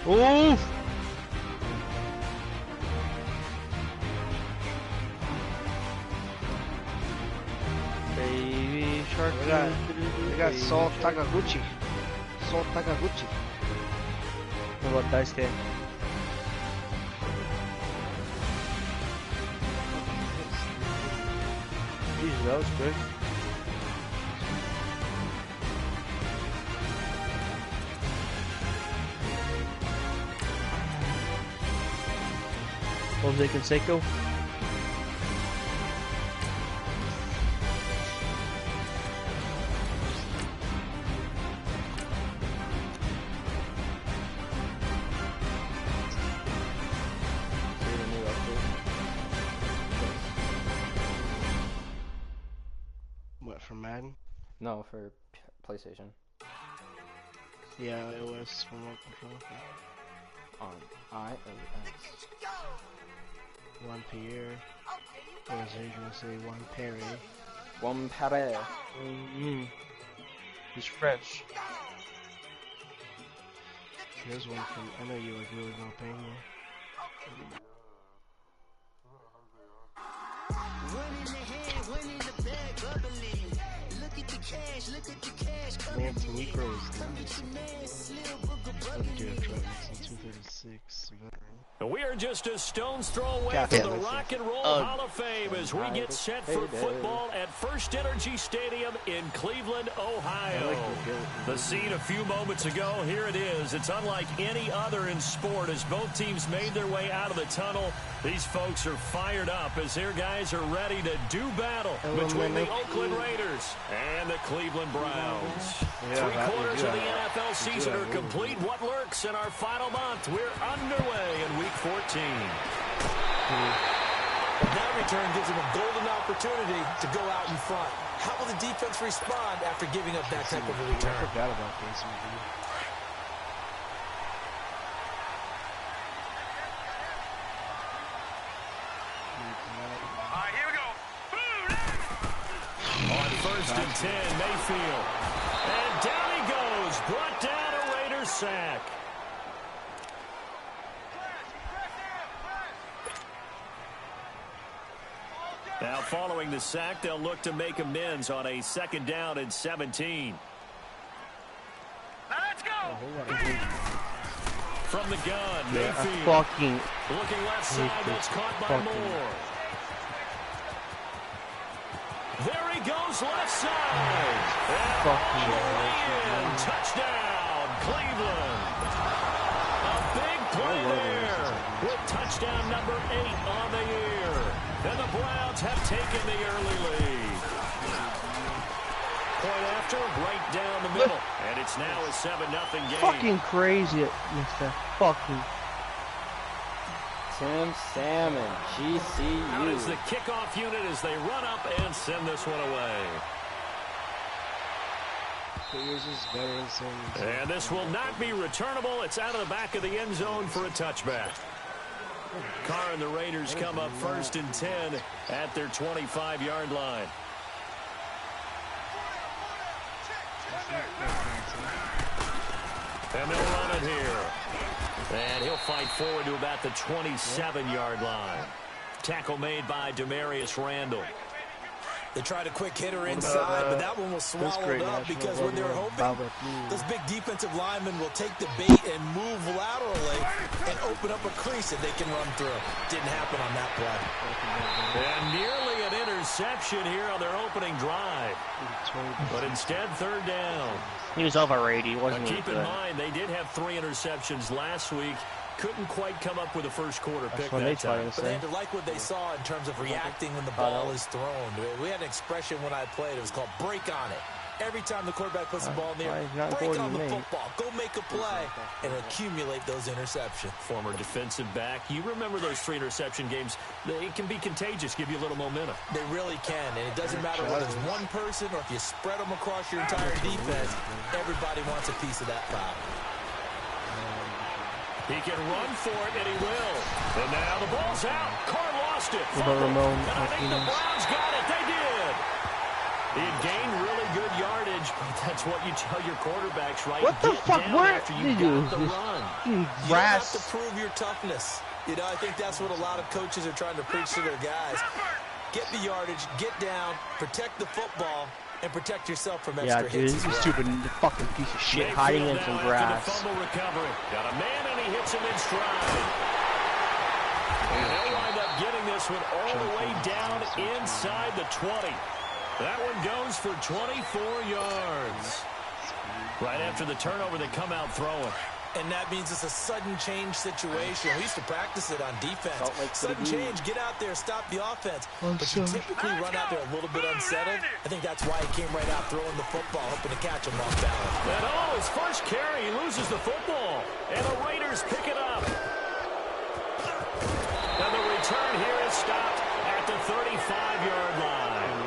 Oof! Baby shark. We got Sol Takaguchi. Sol Takaguchi. What about Daisuke? Jesus, that was quick. Jose Canseco. What, for Madden? No, for PlayStation. Yeah, it was from Remote Control. On iOS. One Pierre. Or as I usually say, one Perry. One Perry. He's French. Here's one from, I know you like really not paying me. Lance Negro is nice. Oh dear, Travis, 236. We are just a stone's throw away from the Rock and Roll Hall of Fame as we get set for football at First Energy Stadium in Cleveland, Ohio. The scene a few moments ago, here it is. It's unlike any other in sport as both teams made their way out of the tunnel. These folks are fired up as their guys are ready to do battle between the Oakland Raiders and the Cleveland Browns. 3/4 of the NFL season are complete. What lurks in our final month? We're underway in Week 14. That return gives them a golden opportunity to go out in front. How will the defense respond after giving up that type of a return? I forgot about this. On 1st and 10, Mayfield. And down he goes. Brought down a Raiders sack. Now following the sack, they'll look to make amends on a 2nd down and 17. Let's go! From the gun, Mayfield. Looking left side, that's caught by Moore. There he goes, left side. And touchdown, Cleveland. A big play there with touchdown number 8 on the year. And the Browns have taken the early lead. Point after, right down the middle. And it's now a 7-0 game. Fucking crazy, Mr. Fucking. Tim Salmon, GCU. Out is the kickoff unit as they run up and send this one away. And this will not be returnable. It's out of the back of the end zone for a touchback. Carr and the Raiders come up 1st and 10 at their 25-yard line. And they'll run it here. And he'll fight forward to about the 27-yard line. Tackle made by Demarius Randall. They tried a quick hitter inside, but that one was swallowed up because when they were hoping, those big defensive linemen will take the bait and move laterally and open up a crease that they can run through. Didn't happen on that play. And nearly an interception here on their opening drive. But instead, 3rd down. He was overrated. He wasn't Keep good. in mind, they did have 3 interceptions last week. Couldn't quite come up with a first-quarter pick that time. But they had to like what they saw in terms of reacting when the ball is thrown. We had an expression when I played. It was called break on it. Every time the quarterback puts the ball in the air, break on the football. Go make a play and accumulate those interceptions. Former defensive back. You remember those 3 interception games. They can be contagious, give you a little momentum. They really can, and it doesn't matter whether it's one person or if you spread them across your entire defense. Everybody wants a piece of that pie. He can run for it, and he will. And now the ball's out. Carr lost it. Ramon and I think the Browns got it. They did. He had gained really good yardage, but that's what you tell your quarterbacks, right? What the fuck? Where did you got the run. You don't have to prove your toughness. You know, I think that's what a lot of coaches are trying to preach to their guys. Get the yardage, get down, protect the football, and protect yourself from extra hits. Yeah, dude, he's stupid fucking piece of shit hiding in some grass. Fumble recovery. Got a man and he hits him in stride. And they'll wind up getting this one all the way down inside the 20. That one goes for 24 yards. Right after the turnover, they come out throwing. And that means it's a sudden change situation. We used to practice it on defense. Sudden change, get out there, stop the offense. But you typically run out there a little bit unsettled. I think that's why he came right out throwing the football, hoping to catch him off balance. And his first carry, he loses the football. And the Raiders pick it up. And the return here is stopped at the 35-yard line.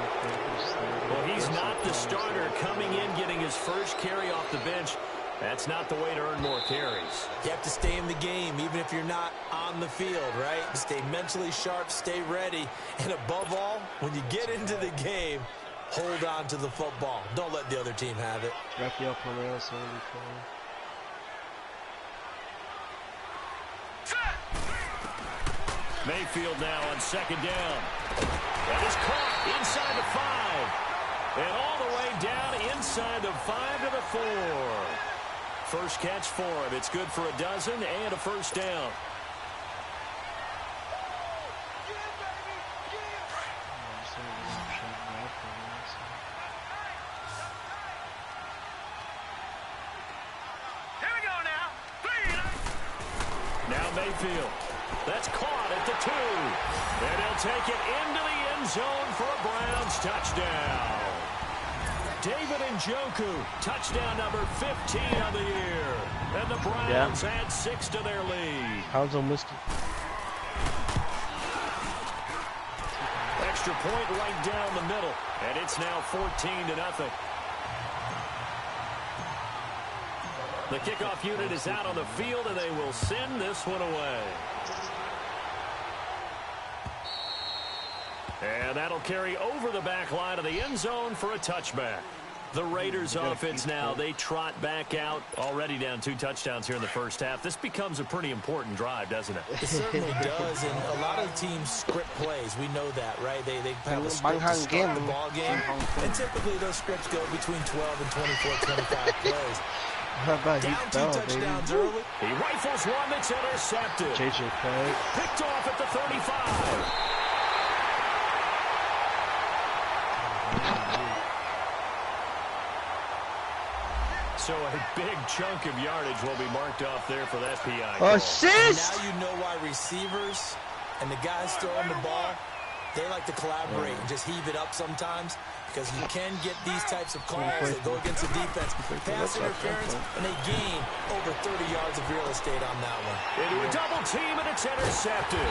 Well, he's not the starter coming in, getting his first carry off the bench. That's not the way to earn more carries. You have to stay in the game, even if you're not on the field, right? Stay mentally sharp, stay ready. And above all, when you get into the game, hold on to the football. Don't let the other team have it. Rafael Correa, 74. Mayfield now on second down. That is caught inside the 5. And all the way down inside the 5 to the 4. First catch for him. It's good for a dozen and a first down. Now Mayfield. That's caught at the 2. And he'll take it into the end zone for a Browns touchdown. David Njoku, touchdown number 15 of the year. And the Browns add 6 to their lead. Browns almost. Extra point right down the middle. And it's now 14-0. The kickoff unit is out on the field, and they will send this one away. And that'll carry over the back line of the end zone for a touchback. The Raiders offense now, they trot back out, already down 2 touchdowns here in the first half. This becomes a pretty important drive, doesn't it? It certainly does, and a lot of teams script plays. We know that, right? They have a script to start the ball game, and typically those scripts go between 12 and 24, 25 plays. How about down 2 touchdowns early. He rifles one that's intercepted. JJ Play. Picked off at the 35. So a big chunk of yardage will be marked off there for that PI call. Assist! Now you know why receivers and the guys throwing the ball, they like to collaborate and just heave it up sometimes, because you can get these types of calls that go against the defense. Pass interference, and they gain over 30 yards of real estate on that one. Into a double team, and it's intercepted.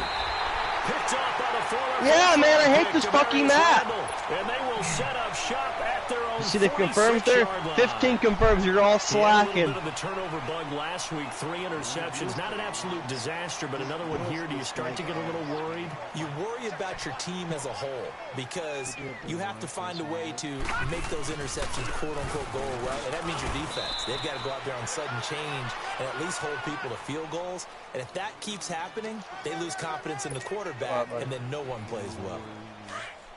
Picked off by the former. Yeah, man, I hate this fucking map. And they will set up shop at their own. See the confirms there? 15 confirms. You're all slacking. A little bit of the turnover bug last week. 3 interceptions. Not an absolute disaster, but another one here. Do you start to get a little worried? You worry about your team as a whole, because you have to find a way to make those interceptions quote-unquote go away, and that means your defense. They've got to go out there on sudden change and at least hold people to field goals. And if that keeps happening, they lose confidence in the quarterback, and then no one plays well.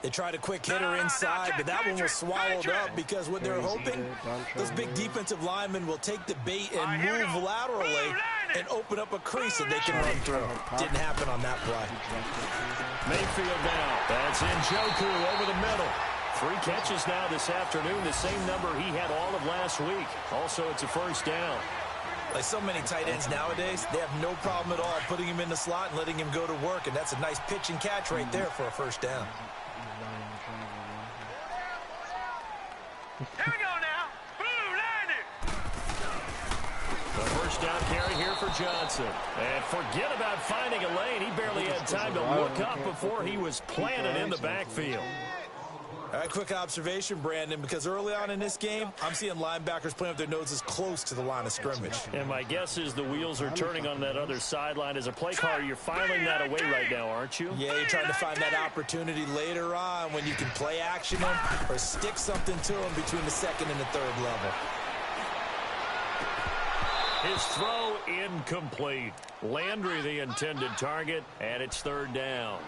They tried a quick hitter inside, but that one was swallowed up, because what they're hoping, those big defensive linemen will take the bait and move laterally and open up a crease that they can run through. Didn't happen on that play. Mayfield now. That's Njoku over the middle. 3 catches now this afternoon, the same number he had all of last week. Also, it's a first down. Like so many tight ends nowadays, they have no problem at all putting him in the slot and letting him go to work, and that's a nice pitch and catch right there for a first down. Here we go now. Blue landed. The first down carry here for Johnson. And forget about finding a lane. He barely had time to look up before he was planted in the backfield. All right, quick observation, Brandon, because early on in this game, I'm seeing linebackers playing with their noses close to the line of scrimmage. And my guess is the wheels are turning on that other sideline. As a play caller, you're filing that away right now, aren't you? Yeah, you're trying to find that opportunity later on when you can play action them or stick something to them between the second and the third level. His throw incomplete. Landry the intended target, and it's third down.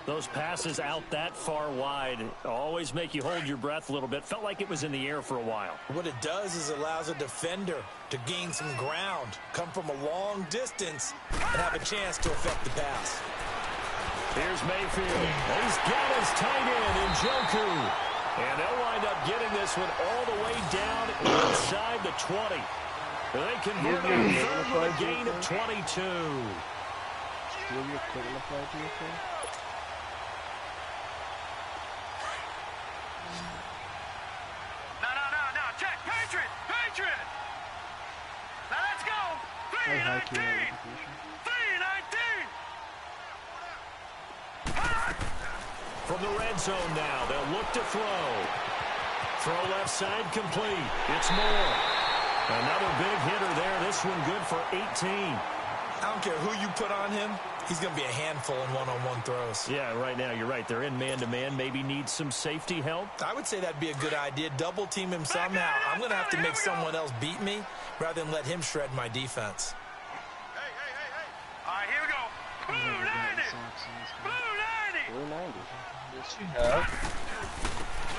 Those passes out that far wide always make you hold your breath a little bit. Felt like it was in the air for a while. What it does is it allows a defender to gain some ground, come from a long distance, and have a chance to affect the pass. Here's Mayfield. He's got his tight end in Njoku. And they'll wind up getting this one all the way down inside the 20. They convert on third with a gain of 22. Patriot! Now let's go! 319! 319! From the red zone now, they'll look to throw. Throw left side complete. It's Moore. Another big hitter there. This one good for 18. I don't care who you put on him. He's going to be a handful in one-on-one throws. Yeah, right now, you're right. They're in man-to-man. Maybe need some safety help. I would say that'd be a good idea. Double team him somehow. I'm going to have to make someone else beat me rather than let him shred my defense. Hey. All right, here we go. Blue 90. Blue 90. Yes, you have.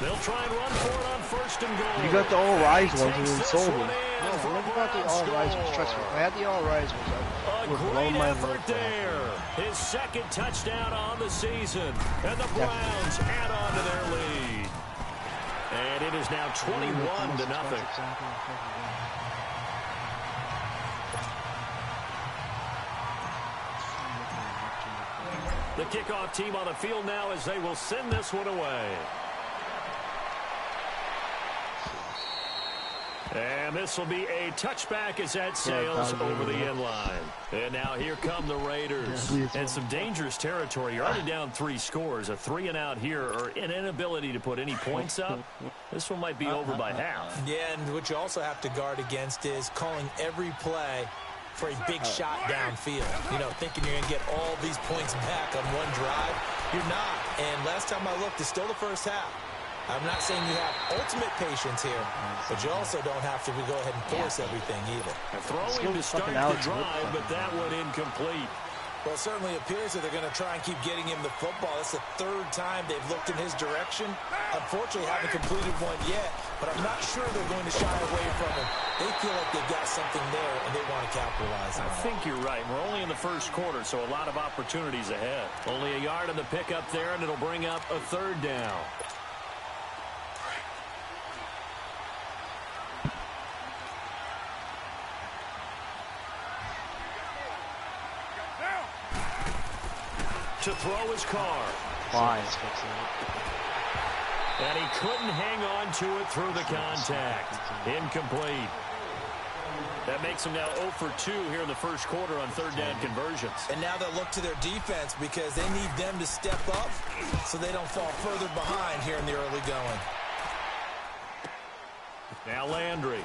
They'll try and run for it on first and goal. You got the all-rise ones and then sold them. No, I never got the all-rise ones. Trust me. If I had the all-rise ones, I would blow my effort there. His second touchdown on the season. And the Browns add on to their lead. And it is now 21-0. The kickoff team on the field now as they will send this one away. And this will be a touchback as that sails over the end line. And now here come the Raiders. And some dangerous territory. You're already down 3 scores. A 3-and-out here or an inability to put any points up. This one might be over by half. Yeah, and what you also have to guard against is calling every play for a big shot downfield. You know, thinking you're going to get all these points back on one drive. You're not. And last time I looked, it's still the first half. I'm not saying you have ultimate patience here, but you also don't have to go ahead and force everything either. Throwing to start the drive, but that one incomplete. Well, it certainly appears that they're going to try and keep getting him the football. That's the third time they've looked in his direction. Unfortunately, haven't completed one yet, but I'm not sure they're going to shy away from him. They feel like they've got something there, and they want to capitalize on it. I think you're right. We're only in the first quarter, so a lot of opportunities ahead. Only a yard on the pickup there, and it'll bring up a third down. To throw his car. And he couldn't hang on to it through the contact. Incomplete. That makes him now 0 for 2 here in the first quarter on third down conversions. And now they'll look to their defense because they need them to step up so they don't fall further behind here in the early going. Now Landry.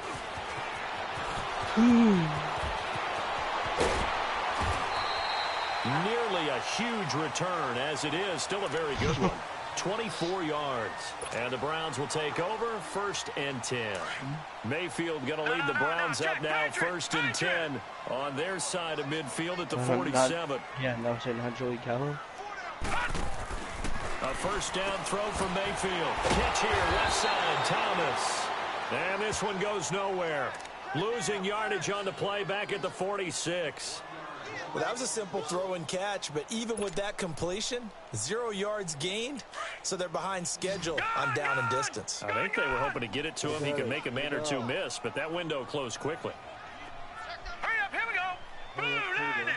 Nearly a huge return, as it is still a very good one. 24 yards. And the Browns will take over 1st and 10. Mayfield going to lead the Browns up now 1st and 10 on their side of midfield at the 47. Not Joey Calhoun. A first down throw from Mayfield. Catch here, left side, Thomas. And this one goes nowhere. Losing yardage on the play back at the 46. Well, that was a simple throw and catch, but even with that completion, 0 yards gained, so they're behind schedule on down and distance. I think they were hoping to get it to him. He could make a man or two miss, but that window closed quickly. Hurry up, here we go. Blue 90.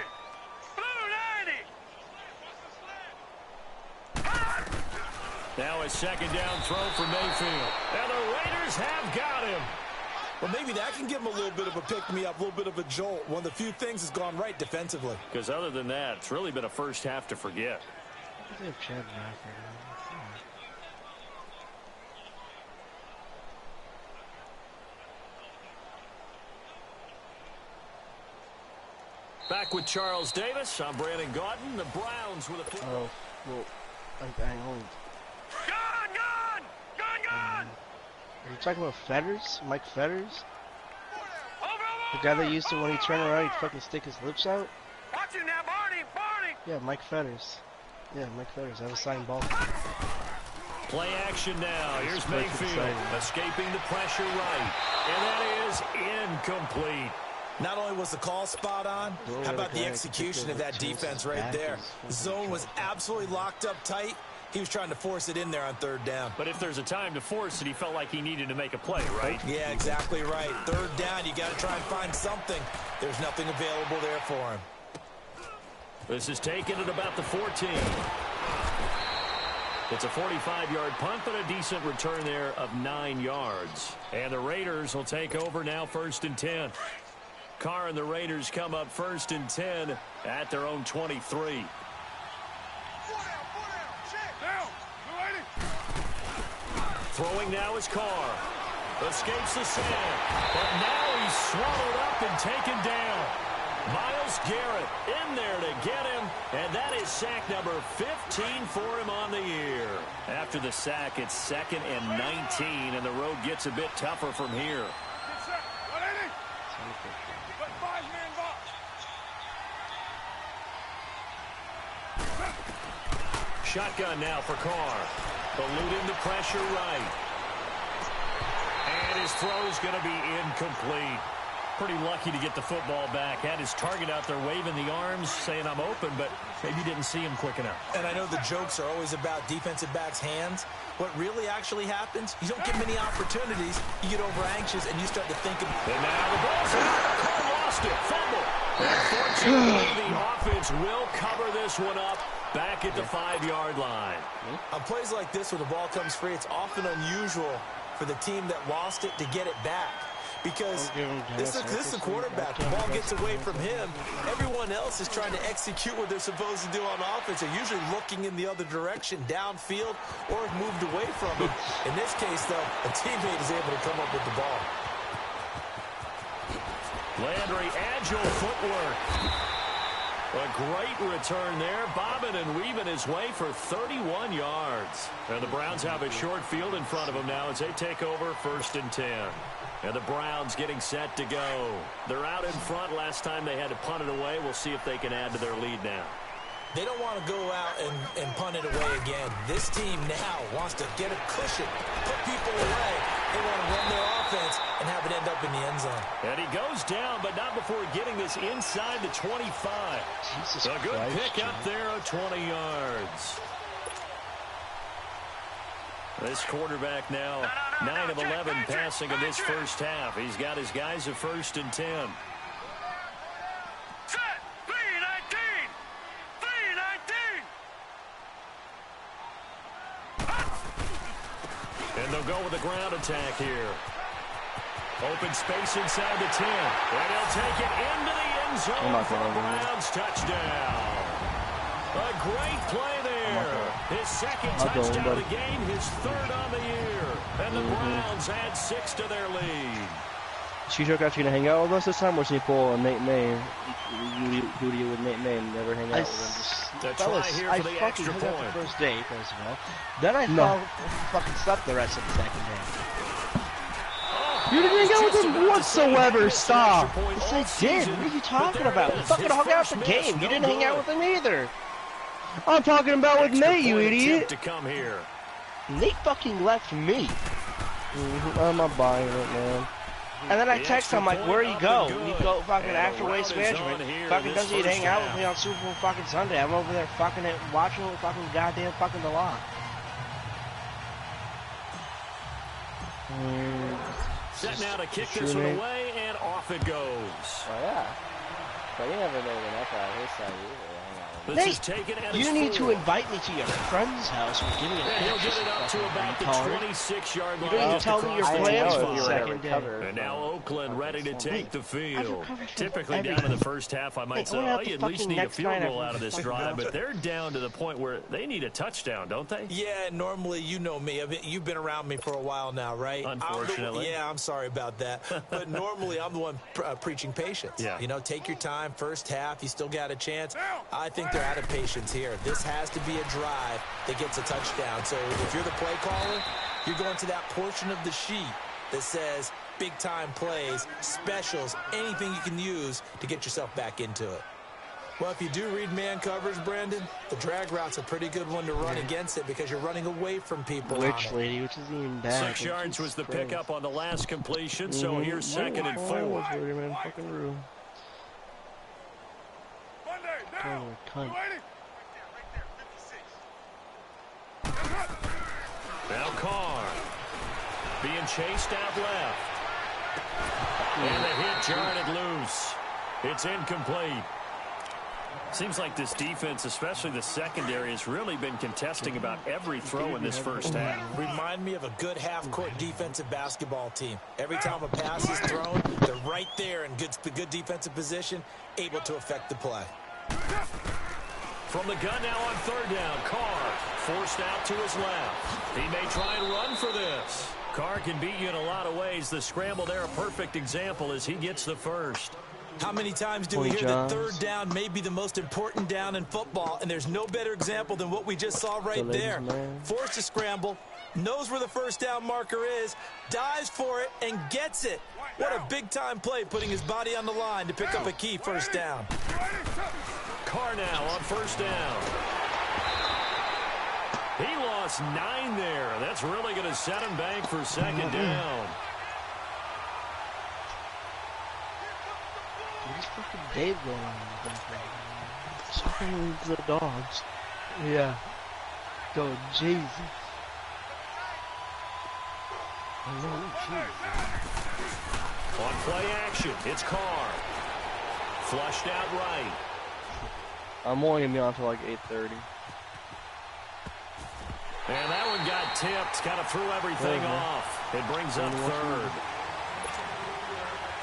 Blue 90. Now a second down throw for Mayfield. And the Raiders have got him. Well, maybe that can give him a little bit of a pick-me-up, a little bit of a jolt. One of the few things has gone right defensively. Because other than that, it's really been a first half to forget. Back with Charles Davis. I'm Brandon Gaudin. The Browns with a... Oh, well, I only... Gone! Are you talking about Fetters? Mike Fetters? The guy that used to, when he turned around, he'd fucking stick his lips out? Watch him now, Barney! Yeah, Mike Fetters. Yeah, Mike Fetters. I have a signed ball. Play action now. Here's Mayfield escaping the pressure right. And that is incomplete. Not only was the call spot on, how about the execution of that defense right there? The zone was absolutely locked up tight. He was trying to force it in there on third down. But if there's a time to force it, he felt like he needed to make a play, right? Yeah, exactly right. Third down, you got to try and find something. There's nothing available there for him. This is taken at about the 14. It's a 45-yard punt, but a decent return there of 9 yards. And the Raiders will take over now, 1st and 10. Carr and the Raiders come up 1st and 10 at their own 23. Throwing now is Carr. Escapes the sack. But now he's swallowed up and taken down. Myles Garrett in there to get him. And that is sack number 15 for him on the year. After the sack, it's 2nd and 19. And the road gets a bit tougher from here. Shotgun now for Carr. Eluding the pressure right. And his throw's going to be incomplete. Pretty lucky to get the football back. Had his target out there waving the arms, saying I'm open, but maybe didn't see him quick enough. And I know the jokes are always about defensive backs' hands. What really actually happens, you don't get many opportunities. You get over anxious and you start to think of... And now the ball's out. Carr lost it. Fumble. Unfortunately, the offense will cover this one up back at the 5-yard line. On plays like this where the ball comes free, it's often unusual for the team that lost it to get it back. Because this is the quarterback. The ball gets away from him. Everyone else is trying to execute what they're supposed to do on offense. They're usually looking in the other direction, downfield, or have moved away from him. In this case, though, a teammate is able to come up with the ball. Landry, agile footwork. A great return there, bobbing and weaving his way for 31 yards. And the Browns have a short field in front of them now as they take over 1st and 10. And the Browns getting set to go. They're out in front. Last time they had to punt it away. We'll see if they can add to their lead now. They don't want to go out and punt it away again. This team now wants to get a cushion, put people away. They want to run their offense and have it end up in the end zone. And he goes down, but not before getting this inside the 25. Jesus a good Christ, pick up there of 20 yards. This quarterback now 9 of 11 passing in this first half. He's got his guys at 1st and 10. Set! 3-19! 3-19! And they'll go with a ground attack here. Open space inside the 10. And he'll take it into the end zone for the Browns touchdown. A great play there. His 2nd touchdown of the game, his 3rd on the year. And the Browns add 6 to their lead. She-Shark actually going to hang out with us this time, or should he pull a Nate May? Who do you with Nate May and never hang out with him? The try here for the extra point. The first day, first of all. Then I fucking slept the rest of the second day. You didn't hang out with him whatsoever, stop! Yes, I did. What are you talking about? We fucking hung out the game. You didn't hang out with him either. I'm talking about with Nate, you idiot. To come here. Nate fucking left me. I'm not buying it, man. And then I text him, like, where you go? You go fucking after Waste Management. Fucking doesn't he hang out with me on Super Bowl fucking Sunday? I'm over there fucking watching fucking goddamn fucking the law. Set now to kick this one away, and off it goes. Oh, yeah. But you never know the neck out of his side either. Nate, you need to invite me to your friend's house. We're giving it. He'll get it up to about the 26-yard line. You didn't tell me your plans for the second day. And now Oakland ready to take the field. Typically down in the first half, I might say, oh, you at least need a field goal out of this drive. But they're down to the point where they need a touchdown, don't they? Yeah, normally, you know me. I mean, you've been around me for a while now, right? Unfortunately. I'm sorry about that. But normally, I'm the one preaching patience. Yeah. You know, take your time. First half, you still got a chance. I think they're out of patience here. This has to be a drive that gets a touchdown. So if you're the play caller, you're going to that portion of the sheet that says big-time plays, specials, anything you can use to get yourself back into it. Well, if you do read man coverage, Brandon, the drag route's a pretty good one to run against it because you're running away from people. Which lady, which isn't even bad. 6 yards was the pickup on the last completion, so here's 2nd and 4. Now Carr being chased out left. And the hit jarred it loose. It's incomplete. Seems like this defense, especially the secondary, has really been contesting about every throw in this first half. Remind me of a good half-court defensive basketball team. Every time a pass is thrown, they're right there in good defensive position, able to affect the play. From the gun now on 3rd down, Carr forced out to his left. He may try and run for this. Carr can beat you in a lot of ways. The scramble there, a perfect example as he gets the first. How many times do we hear that 3rd down may be the most important down in football, and there's no better example than what we just saw right there. Forced to scramble, knows where the first down marker is, dives for it, and gets it. What a big-time play, putting his body on the line to pick up a key first down. Carr now on 1st down. He lost 9 there. That's really going to set him back for 2nd down. Where's fucking Dave going on in the background? Fucking the dogs. Yeah. Go, Jesus. On play action, it's Carr. Flushed out right. I'm only going to be on until like 8:30. And that one got tipped. Kind of threw everything off. It brings up 3rd.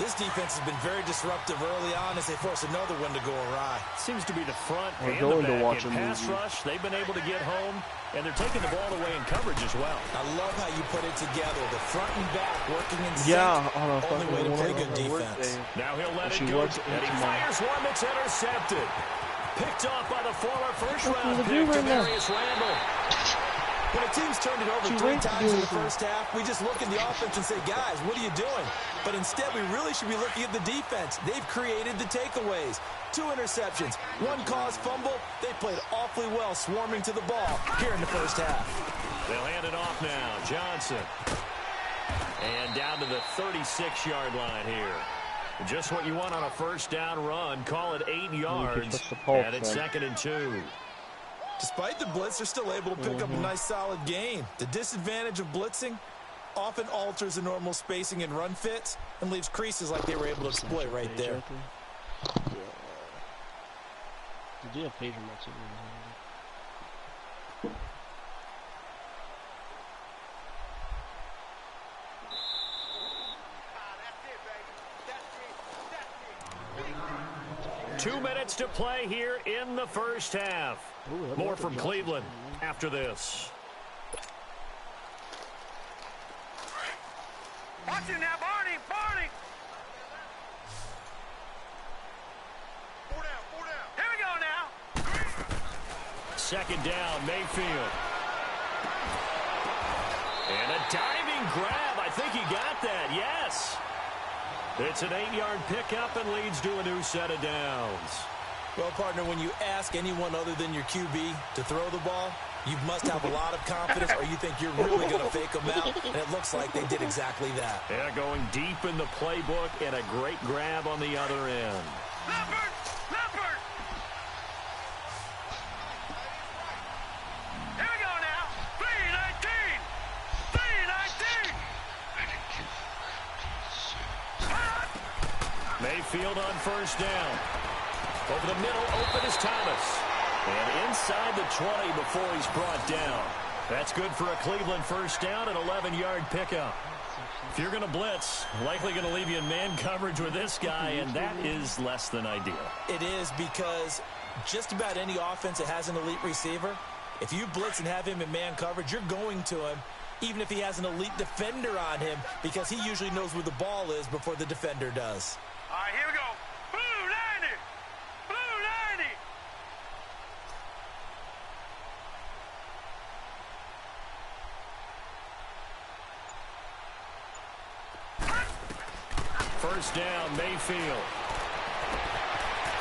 This defense has been very disruptive early on as they force another one to go awry. Seems to be the front and going the to watch back. a In pass movie. rush, they've been able to get home, and they're taking the ball away in coverage as well. I love how you put it together. The front and back working in sync. Yeah, only way to play good defense. Now he'll let it go, and he fires one that's intercepted. Picked off by the former first-round pick, Demarius Randall. When a team's turned it over 3 times in the first half, we just look at the offense and say, guys, what are you doing? But instead, we really should be looking at the defense. They've created the takeaways. 2 interceptions, 1 caused fumble. They played awfully well swarming to the ball here in the first half. They'll hand it off now. Johnson. And down to the 36-yard line here. Just what you want on a first down run. Call it 8 yards. And it's 2nd and 2. Despite the blitz, they're still able to pick up a nice, solid gain. The disadvantage of blitzing often alters the normal spacing and run fits and leaves creases like they were able to exploit right there. Did you have pager match? 2 minutes to play here in the first half. More from Cleveland after this. Watch it now, Barney! Barney! 4 down. Here we go now. 2nd down, Mayfield. And a diving grab. I think he got that, yes. It's an 8-yard pickup and leads to a new set of downs. Well, partner, when you ask anyone other than your QB to throw the ball, you must have a lot of confidence or you think you're really going to fake them out, and it looks like they did exactly that. Yeah, going deep in the playbook and a great grab on the other end. Leopard! Leopard! Here we go now. 319! 319! Mayfield on first down. Over the middle, open is Thomas. And inside the 20 before he's brought down. That's good for a Cleveland first down, an 11-yard pickup. If you're going to blitz, likely going to leave you in man coverage with this guy, and that is less than ideal. It is, because just about any offense that has an elite receiver, if you blitz and have him in man coverage, you're going to him, even if he has an elite defender on him, because he usually knows where the ball is before the defender does. All right, here we go. Blue 90. Blue 90. First down, Mayfield.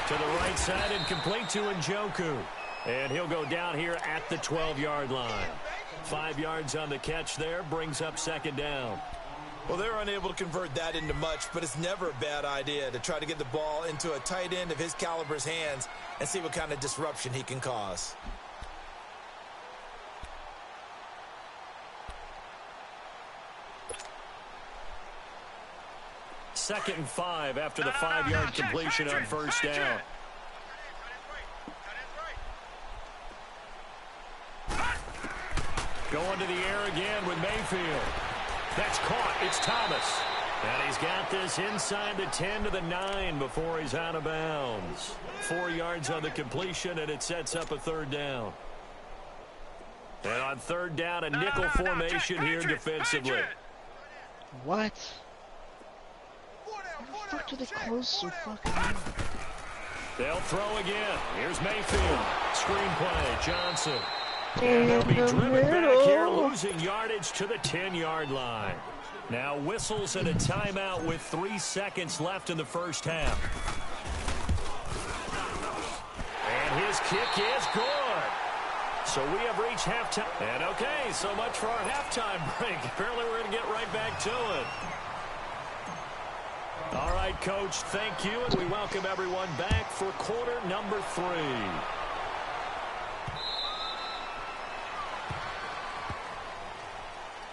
To the right side and complete to Njoku. And he'll go down here at the 12-yard line. 5 yards on the catch there, brings up second down. Well, they're unable to convert that into much, but it's never a bad idea to try to get the ball into a tight end of his caliber's hands and see what kind of disruption he can cause. Second and 5 after the 5-yard completion on first down. Going to the air again with Mayfield. That's caught. It's Thomas. And he's got this inside the 10 to the 9 before he's out of bounds. 4 yards on the completion, and it sets up a third down. And on third down, a nickel formation here defensively. What? How the fuck do they close so fucking well? They'll throw again. Here's Mayfield. Screenplay. Johnson. And they'll be driven back here, losing yardage to the 10-yard line. Now whistles and a timeout with 3 seconds left in the first half. And his kick is good. So we have reached halftime. And okay, so much for our halftime break. Apparently we're going to get right back to it. All right, Coach, thank you. And we welcome everyone back for quarter number 3.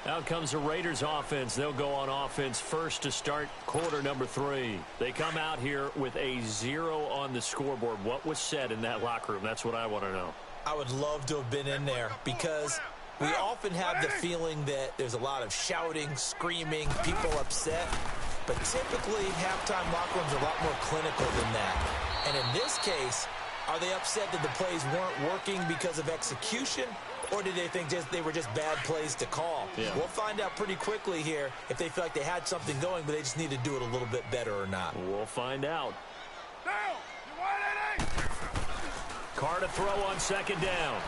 Out comes the Raiders offense. They'll go on offense first to start quarter number 3. They come out here with a 0 on the scoreboard. What was said in that locker room? That's what I want to know. I would love to have been in there, because we often have the feeling that there's a lot of shouting, screaming, people upset. But typically, halftime locker rooms are a lot more clinical than that. And in this case, are they upset that the plays weren't working because of execution? Or did they think they were just bad plays to call? Yeah. We'll find out pretty quickly here if they feel like they had something going, but they just need to do it a little bit better or not. We'll find out. Carr to throw on second down.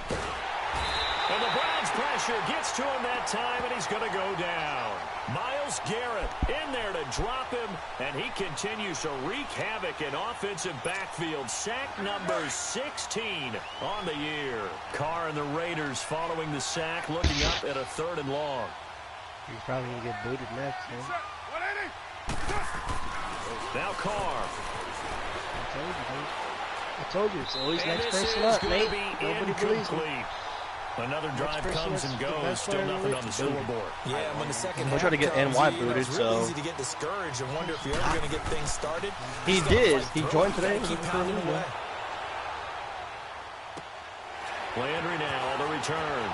And the Browns pressure gets to him that time, and he's going to go down. Myles Garrett in there to drop him, and he continues to wreak havoc in offensive backfield. Sack number 16 on the year. Carr and the Raiders following the sack, looking up at a 3rd and long. He's probably going to get booted next, man. Now Carr. I told you, it's always next person up, mate. Nobody believes me. Another drive comes and goes, still nothing on the scoreboard. Yeah, when the second half trying to get NY booted, it's really easy to get discouraged and wonder if you're ever going to get things started. He did. He joined today. Keep pounding away. Landry now on the return.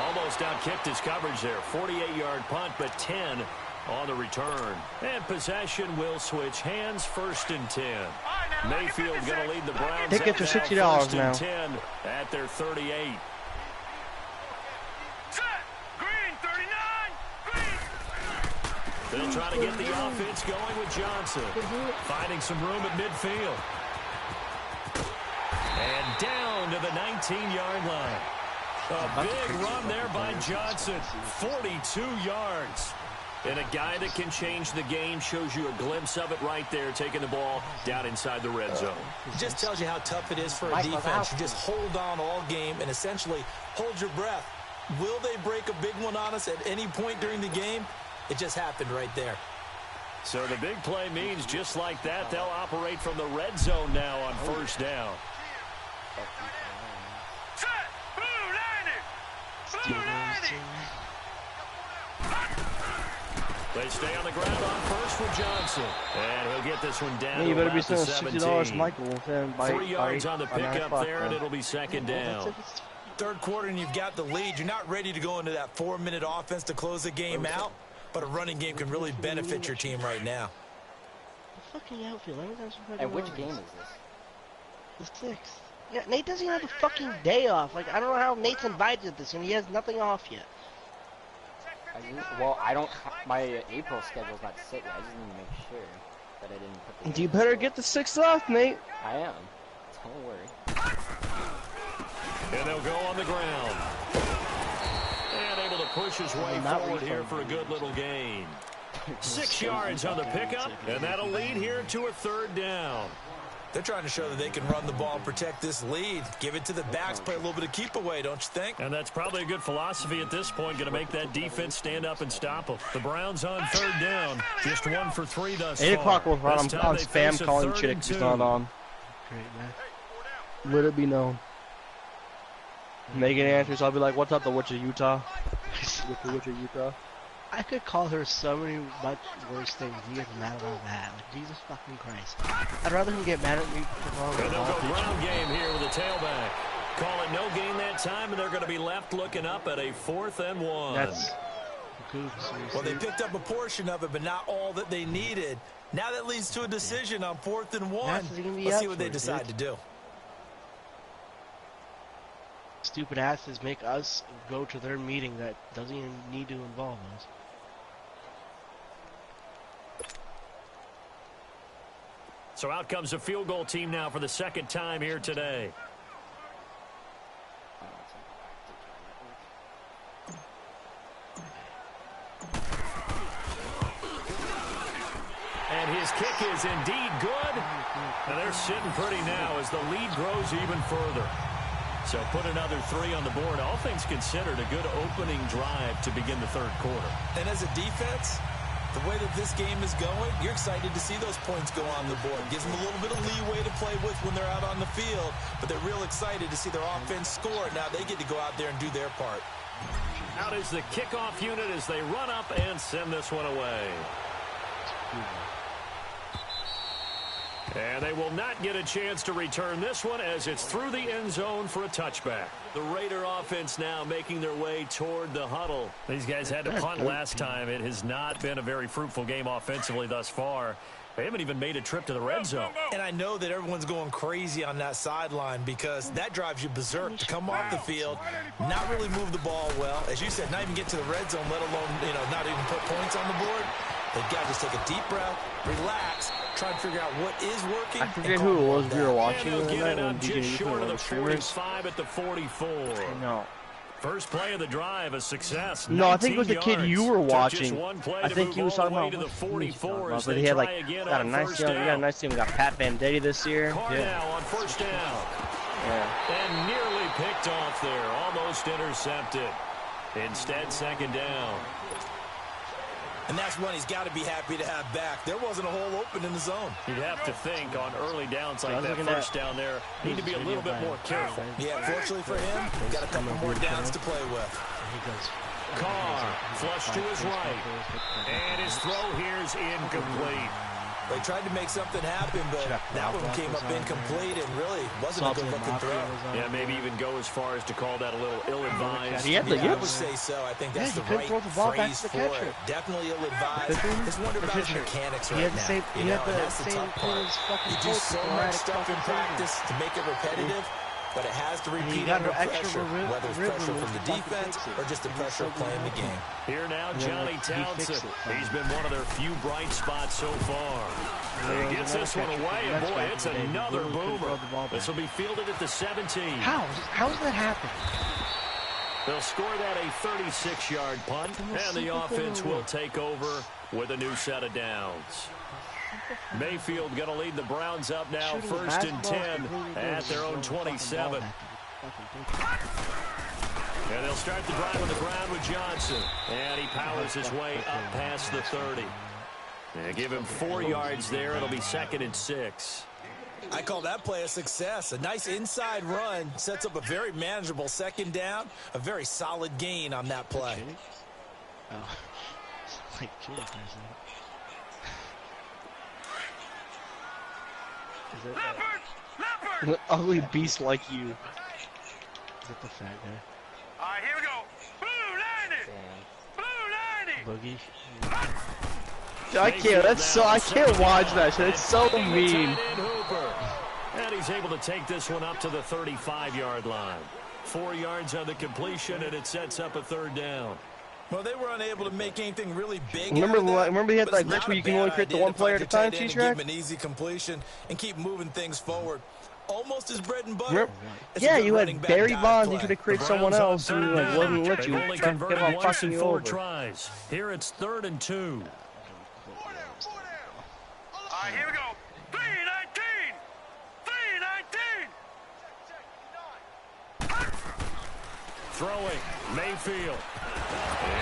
Almost out-kicked his coverage there. 48-yard punt, but 10 on the return. And possession will switch hands, 1st and 10. Mayfield going to lead the Browns. Tickets are $60 now. 10 at their 38. Set. Green 39. Green. They'll try to get the offense going with Johnson. Finding some room at midfield. And down to the 19-yard line. A big run there by Johnson. 42 yards. And a guy that can change the game, shows you a glimpse of it right there, taking the ball down inside the red zone. It just tells you how tough it is for a defense. You just hold on all game and essentially hold your breath. Will they break a big one on us at any point during the game? It just happened right there. So the big play means just like that, they'll operate from the red zone now on first down. Set. Blue 90. Blue 90. They stay on the ground on first with Johnson. And he'll get this one down. Yeah, you better be spending spending $60, Michael. By 3 yards on the pickup there, and it'll be second down. Third quarter, and you've got the lead. You're not ready to go into that 4-minute offense to close the game out, but a running game can really benefit your team right now. The fucking outfield. And which game is this? The 6th. Yeah, Nate doesn't even have a fucking day off. Like, I don't know how Nate's invited to this, and he has nothing off yet. I don't. My April schedule's not set yet. I just need to make sure that I didn't put the. You better get the 6th off, Nate. I am. Don't worry. And they'll go on the ground. And able to push his way forward here for a good little gain. 6 yards on the pickup, and that'll lead here to a 3rd down. They're trying to show that they can run the ball and protect this lead. Give it to the backs, play a little bit of keep away, don't you think? And that's probably a good philosophy at this point, going to make that defense stand up and stop them. The Browns on 3rd down, just 1 for 3 thus far. 8 o'clock will run. I'm spam calling Chick if he's not on. Great, man. Let it be known. Megan answers, I'll be like, what's up, the Witch of Utah? The Witch of Utah. I could call her so many much worse things. He gets mad about that. Like, Jesus fucking Christ. I'd rather him get mad at me for calling and they'll go ground game here with a tailback. Call it no gain that time, and they're going to be left looking up at a 4th and 1. That's well, they picked up a portion of it, but not all that they needed. Now that leads to a decision on 4th and 1. Let's see what they decide to do. Stupid asses make us go to their meeting that doesn't even need to involve us. So out comes the field goal team now for the 2nd time here today. And his kick is indeed good. And they're sitting pretty now as the lead grows even further. So put another 3 on the board. All things considered, a good opening drive to begin the 3rd quarter. And as a defense, the way that this game is going, you're excited to see those points go on the board. Gives them a little bit of leeway to play with when they're out on the field, but they're real excited to see their offense score. Now they get to go out there and do their part. Out is the kickoff unit as they run up and send this one away. And they will not get a chance to return this one as it's through the end zone for a touchback. The Raider offense now making their way toward the huddle. These guys had to punt last time. It has not been a very fruitful game offensively thus far. They haven't even made a trip to the red zone. And I know that everyone's going crazy on that sideline because that drives you berserk to come off the field, not really move the ball well. As you said, not even get to the red zone, let alone, not even put points on the board. They've got to just take a deep breath, relax, try and figure out what is working. I forget who it was we were watching the night when DJ short of the 45 at the 44. No. First play of the drive, a success. No, I think it was the kid you were watching. I think he was talking about the 44. But he had got a nice young, got a nice team. We got Pat Venditti this year. Now on 1st down. Yeah. And nearly picked off there, almost intercepted. Instead, 2nd down. And that's one he's got to be happy to have back. There wasn't a hole open in the zone. You'd have to think on early downs like that 1st down there, need to be a little bit more careful. Yeah, fortunately for him, got a couple more downs to play with. Carr, flush to his right. And his throw here is incomplete. They tried to make something happen, but that one came up incomplete and really wasn't a good-looking throw. Yeah, maybe even go as far as to call that a little ill-advised. I would say so. I think that's the right phrase for it. Definitely ill-advised. Just wonder about his mechanics right now. That's the tough part. You do so much stuff in practice to make it repetitive, but it has to repeat under pressure, whether it's pressure from the defense or just the pressure of playing the game. Here now, Johnny Townsend. He's been one of their few bright spots so far. He gets this one away, and boy, it's another boomer. This will be fielded at the 17. How's that happen? They'll score that a 36-yard punt, and the offense will take over with a new set of downs. Mayfield going to lead the Browns up now, 1st and 10 at their own 27. And they'll start the drive on the ground with Johnson. And he powers his way up past the 30. And give him 4 yards there. It'll be 2nd and 6. I call that play a success. A nice inside run sets up a very manageable 2nd down. A very solid gain on that play. Like, Jesus, is it an ugly beast like you? Is it the fat guy? Alright, here we go. Blue 90! Blue 90! Boogie. I can't. That's so. I can't watch that shit. It's so mean. And he's able to take this one up to the 35-yard line. 4 yards on the completion, and it sets up a third down. Well, they were unable to make anything really big. Remember he had that glitch where you can only create the one player at a time, Give him an easy completion and keep moving things forward. Almost his bread and butter. Yeah, you had Barry Bonds. You could have created someone else who wouldn't let you. Only converted once in 4 tries. Here it's 3rd and 2. Alright, here we go. 319! 319! Throwing, Mayfield.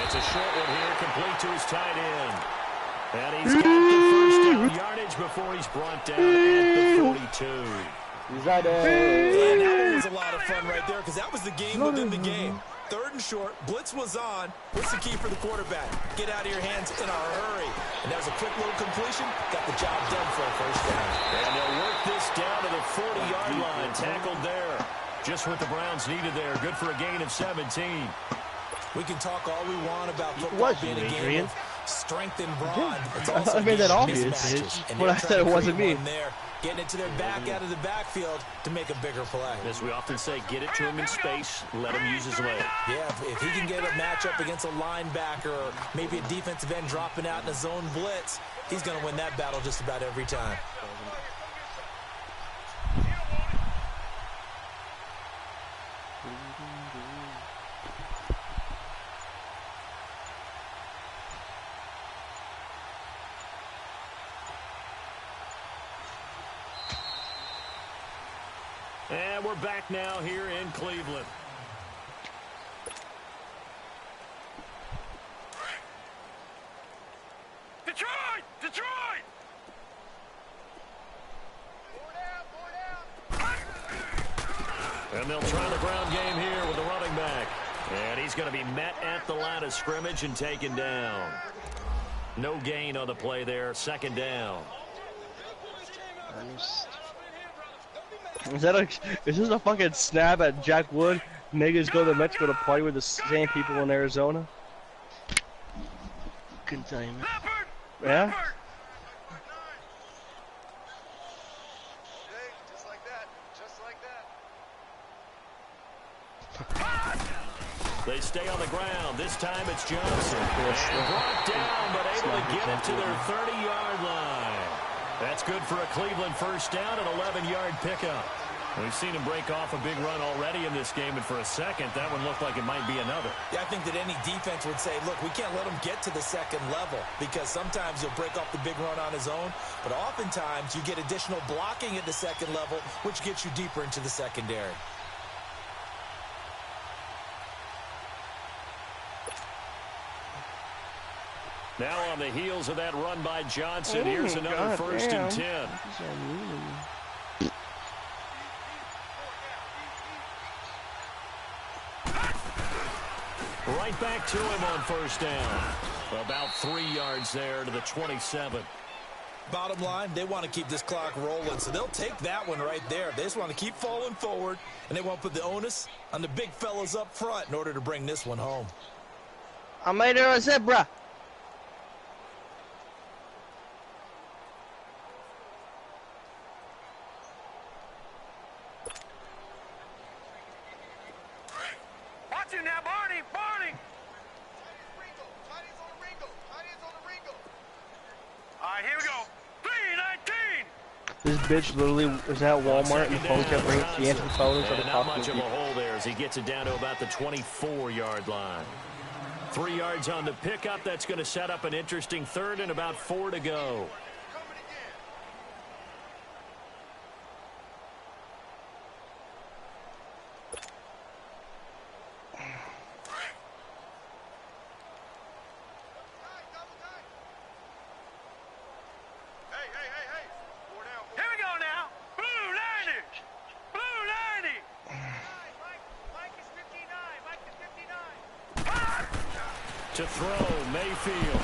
It's a short one here, complete to his tight end. And he's got the first down yardage before he's brought down at the 42. And that one was a lot of fun right there because that was the game within the game. 3rd and short, blitz was on. What's the key for the quarterback? Get out of your hands in a hurry. And that was a quick little completion. Got the job done for a first down. And they'll work this down to the 40-yard line. Tackled there. Just what the Browns needed there. Good for a gain of 17. We can talk all we want about football being a game of strength and brawn. It's also I made that obvious. What I said, it wasn't me. Getting it to their back out of the backfield to make a bigger play. As we often say, get it to him in space, let him use his leg. Yeah, if he can get a matchup against a linebacker or maybe a defensive end dropping out in a zone blitz, he's going to win that battle just about every time. And we're back now here in Cleveland. Detroit! Detroit! And they'll try the ground game here with the running back. And he's going to be met at the line of scrimmage and taken down. No gain on the play there. 2nd down. Is this a fucking snap at Jack Wood? Niggas go to Mexico to party with the same people in Arizona? Couldn't tell you, man. Yeah? Just like that. Just like that. They stay on the ground. This time it's Johnson. And brought down, but able to get it to their 30-yard line. That's good for a Cleveland first down, an 11-yard pickup. We've seen him break off a big run already in this game, and for a second, that one looked like it might be another. Yeah, I think that any defense would say, look, we can't let him get to the 2nd level because sometimes he'll break off the big run on his own, but oftentimes you get additional blocking at the 2nd level, which gets you deeper into the secondary. Now on the heels of that run by Johnson, here's another 1st and 10. Right back to him on 1st down. About 3 yards there to the 27. Bottom line, they want to keep this clock rolling, so they'll take that one right there. They just want to keep falling forward, and they want to put the onus on the big fellas up front in order to bring this one home. I made her a zebra. Watch it now, Barney! Barney! Alright, here we go. 319! This bitch literally was at Walmart and the phone kept ringing. She answered the phone and started not talking much to of a people. hole there as he gets it down to about the 24-yard line. 3 yards on the pickup. That's going to set up an interesting 3rd and about 4 to go. To throw, Mayfield.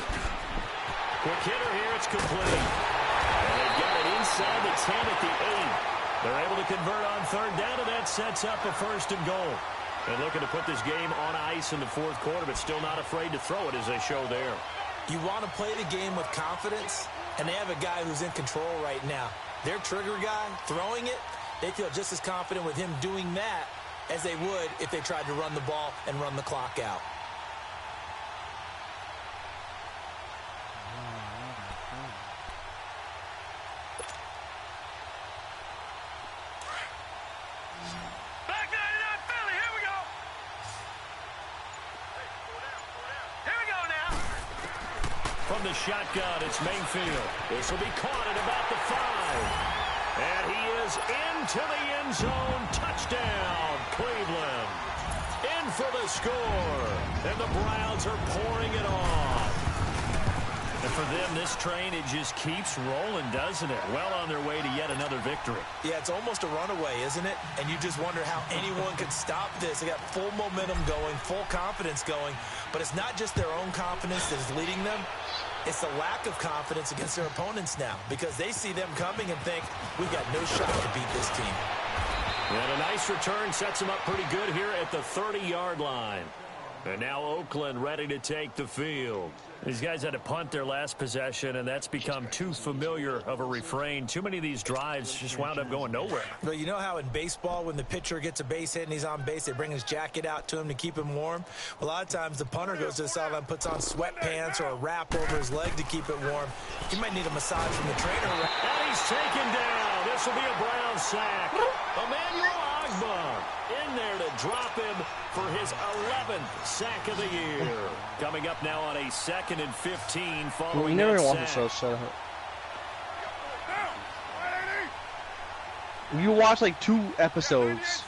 Quick hitter here. It's complete. And they've got it inside the 10 at the 8. They're able to convert on third down, and that sets up a 1st and goal. They're looking to put this game on ice in the 4th quarter, but still not afraid to throw it as they show there. You want to play the game with confidence, and they have a guy who's in control right now. Their trigger guy, throwing it, they feel just as confident with him doing that as they would if they tried to run the ball and run the clock out. From the shotgun, it's Mayfield. This will be caught at about the 5. And he is into the end zone. Touchdown, Cleveland. In for the score. And the Browns are pouring it on. And for them, this train, it just keeps rolling, doesn't it? Well on their way to yet another victory. Yeah, it's almost a runaway, isn't it? And you just wonder how anyone could stop this. They got full momentum going, full confidence going. But it's not just their own confidence that is leading them. It's the lack of confidence against their opponents now, because they see them coming and think, we've got no shot to beat this team. And a nice return sets them up pretty good here at the 30-yard line. And now Oakland ready to take the field. These guys had to punt their last possession, and that's become too familiar of a refrain. Too many of these drives just wound up going nowhere. Well, you know how in baseball, when the pitcher gets a base hit and he's on base, they bring his jacket out to him to keep him warm? A lot of times the punter goes to the sideline, puts on sweatpants or a wrap over his leg to keep it warm. He might need a massage from the trainer. And he's taken down. This will be a Brown sack. Emmanuel Ogbah in there to drop him for his 11th sack of the year. Coming up now on a 2nd and 15 following we never that want to sack. shut up. You watch like 2 episodes.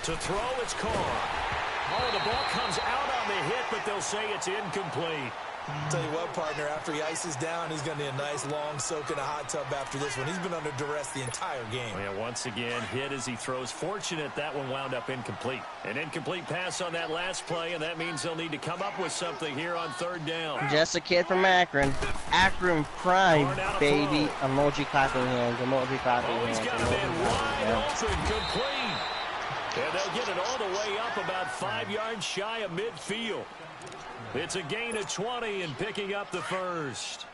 To throw, it's Carr. Oh, the ball comes out on the hit, but they'll say it's incomplete. Tell you what, partner, after he ices down, he's going to need a nice long soak in a hot tub after this one. He's been under duress the entire game. Yeah, once again, hit as he throws. Fortunate that one wound up incomplete. An incomplete pass on that last play, and that means they'll need to come up with something here on third down. Just a kid from Akron. Akron Prime, baby. Emoji clapping hands. Emoji clapping hands. He's got a man wide open, complete. And they'll get it all the way up about 5 yards shy of midfield. It's a gain of 20 and picking up the first.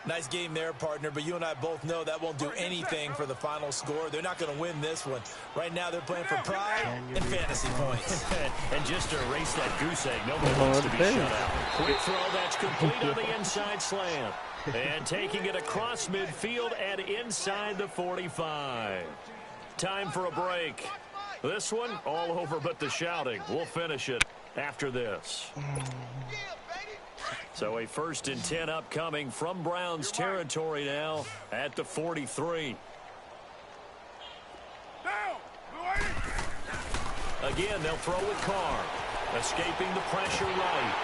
Nice game there, partner, but you and I both know that won't do anything for the final score. They're not going to win this one. Right now they're playing for pride and fantasy points. And just to erase that goose egg, nobody wants to be shut out. Quick throw, that's complete on the inside slant. And taking it across midfield and inside the 45. Time for a break. This one, all over but the shouting. We'll finish it after this. So a 1st and 10 upcoming from Browns territory now at the 43. Again, they'll throw with Carr. Escaping the pressure right.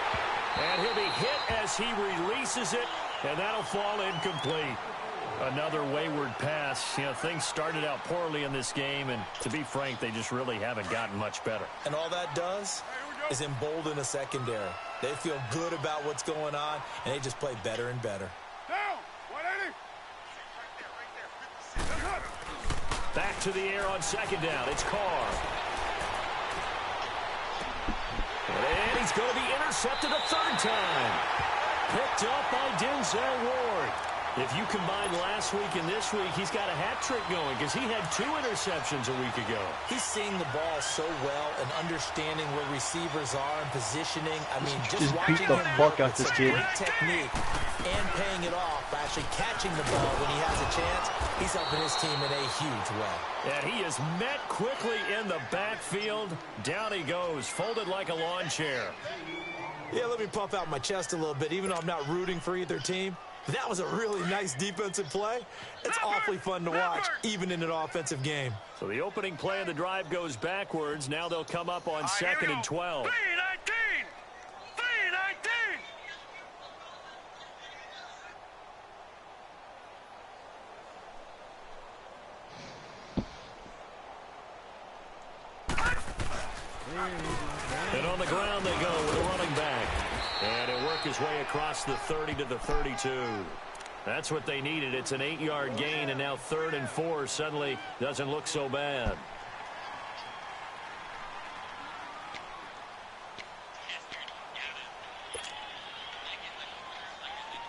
And he'll be hit as he releases it, and that'll fall incomplete. Another wayward pass. You know, things started out poorly in this game, and to be frank, they just really haven't gotten much better. And all that does is embolden a secondary. They feel good about what's going on, and they just play better and better. Back to the air on 2nd down. It's Carr. And he's going to be intercepted a 3rd time. Picked up by Denzel Ward. If you combine last week and this week, he's got a hat trick going because he had 2 interceptions a week ago. He's seeing the ball so well and understanding where receivers are and positioning. I mean, just watching beat the him fuck work out with this some kid. great technique and paying it off by actually catching the ball when he has a chance. He's helping his team in a huge way. And he is met quickly in the backfield. Down he goes, folded like a lawn chair. Yeah, let me puff out my chest a little bit, even though I'm not rooting for either team. That was a really nice defensive play. It's awfully fun to watch, even in an offensive game. So the opening play of the drive goes backwards. Now they'll come up on 2nd and 12. 3-19! 3-19! And on the ground they go with a running back. And he'll work his way across the 30 to the 32. That's what they needed. It's an 8-yard gain, and now 3rd and 4 suddenly doesn't look so bad.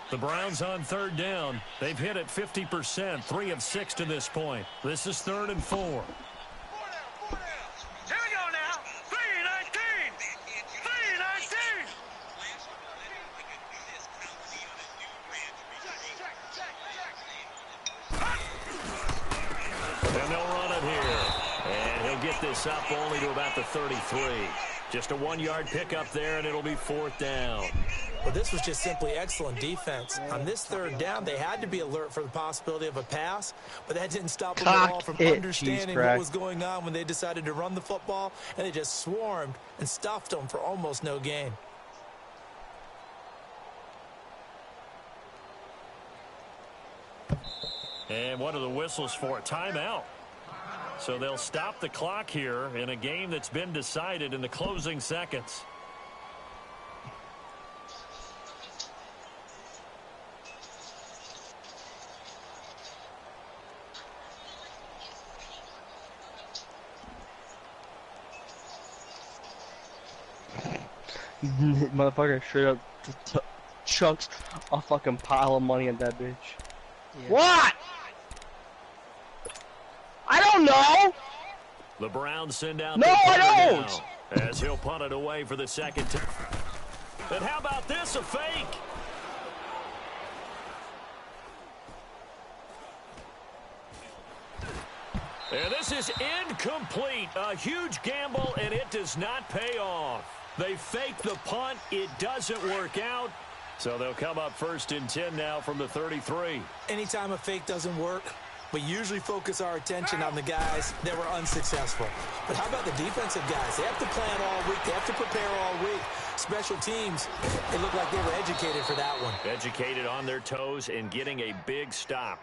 The Browns on 3rd down. They've hit it 50%, 3 of 6 to this point. This is 3rd and 4. Here we go now. 3-19. 3-19. And they'll run it here. And he'll get this up only to about the 33. Just a 1-yard pickup there, and it'll be 4th down. Well, this was just simply excellent defense. On this 3rd down, they had to be alert for the possibility of a pass, but that didn't stop them at all from understanding what was going on when they decided to run the football, and they just swarmed and stuffed them for almost no gain. And what are the whistles for? Timeout. So they'll stop the clock here in a game that's been decided in the closing seconds. Motherfucker straight up chucks a fucking pile of money at that bitch. Yeah. What? I don't know. The Browns send out. No, I don't. Now, as he'll punt it away for the second time. And how about this? A fake. And this is incomplete. A huge gamble, and it does not pay off. They fake the punt. It doesn't work out. So they'll come up 1st and 10 now from the 33. Anytime a fake doesn't work, we usually focus our attention on the guys that were unsuccessful. But how about the defensive guys? They have to plan all week. They have to prepare all week. Special teams, it looked like they were educated for that one. Educated on their toes and getting a big stop.